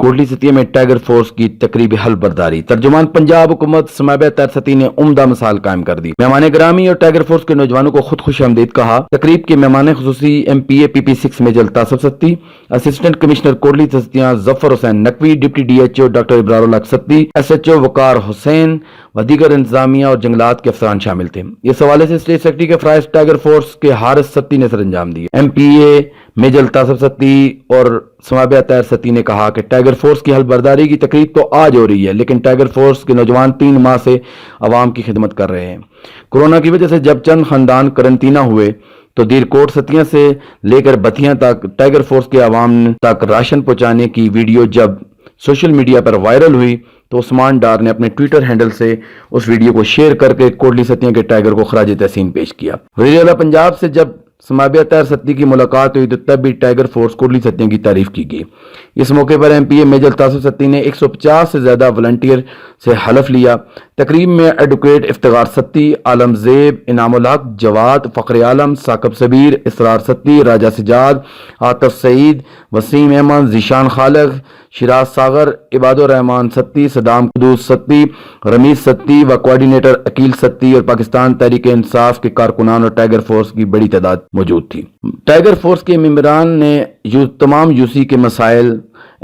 کوٹلی ستیہ میں tiger force کی تقریبی حلف برداری۔ ترجمان پنجاب حکومت سمابہ طاہر ستی نے عمدہ مثال قائم کر دی۔ مہمان گرامی اور ٹائیگر فورس کے نوجوانوں کو خود خوش آمدید کہا۔ تقریب کے مہمان خصوصی MP PP6 میجر الطاف ستی، اسسٹنٹ کمشنر کوٹلی ستیہ ظفر حسین نقوی، ڈپٹی DHO ڈاکٹر ابرار الحق ستی، SHO وقار حسین و دیگر انتظامیہ اور جنگلات کے افسران شامل تھے۔ اس حوالے سے اسٹیٹ سیکرٹری کے فرائض ٹائیگر فورس کے حارث ستی نے سر انجام دیے۔ MPA میجر الطاف ستی اور سمابہ طاہر ستی نے کہا کہ ٹائیگر فورس کی حلف برداری کی تقریب تو آج ہو رہی ہے، لیکن ٹائیگر فورس کے نوجوان 3 ماہ سے عوام کی خدمت کر رہے ہیں۔ کورونا کی وجہ سے جب چند خاندان قرنطینہ ہوئے تو دیر کوٹ ستیاں سے لے کر بتیاں تک ٹائیگر فورس کے عوام تک راشن پہنچانے کی ویڈیو جب سوشل میڈیا پر وائرل ہوئی تو عثمان ڈار نے اپنے ٹویٹر ہینڈل سے اس ویڈیو کو شیئر کر کے کوٹلی ستیاں کے ٹائیگر کو خراج تحسین پیش کیا۔ وزیر اعلیٰ پنجاب سے جب سمابہ طاہر ستی کی ملاقات ہوئی تو تب بھی ٹائیگر فورس کوٹلی ستیاں کی تعریف کی گئی۔ اس موقع پر MPA میجر الطاف ستی نے 150 سے زیادہ والنٹیئر سے حلف لیا۔ تقریب میں ایڈوکیٹ افتخار ستی، عالم زیب، انعام الحق، جواد، فخر عالم، ثاقب سبیر، اسرار ستی، راجہ سجاد، عاطف سعید، وسیم احمد، ذیشان خالق، شراز ساغر، عباد الرحمان ستی، صدام قدوس ستی، رمیز ستی و کوارڈینیٹر عقیل ستی اور پاکستان تحریک انصاف کے کارکنان اور ٹائیگر فورس کی بڑی تعداد موجود تھی۔ ٹائیگر فورس کے ممبران نے تمام UC کے مسائل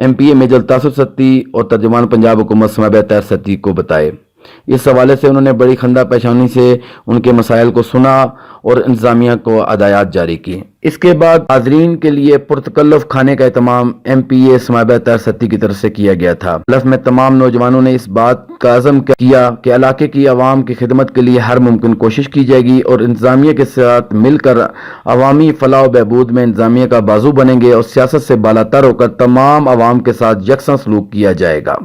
MPA میجر الطاف ستی اور ترجمان پنجاب حکومت سمابہ طاہر ستی کو بتائے۔ اس حوالے سے انہوں نے بڑی خندہ پیشانی سے ان کے مسائل کو سنا اور انتظامیہ کو ہدایات جاری کی۔ اس کے بعد حاضرین کے لیے پرتکلف کھانے کا اہتمام MPA سمابہ طاہر ستی کی طرف سے کیا گیا تھا۔ حلف میں تمام نوجوانوں نے اس بات کا عزم کیا کہ علاقے کی عوام کی خدمت کے لیے ہر ممکن کوشش کی جائے گی اور انتظامیہ کے ساتھ مل کر عوامی فلاح و بہبود میں انتظامیہ کا بازو بنیں گے اور سیاست سے بالاتر ہو کر تمام عوام کے ساتھ یکساں سلوک کیا جائے گا۔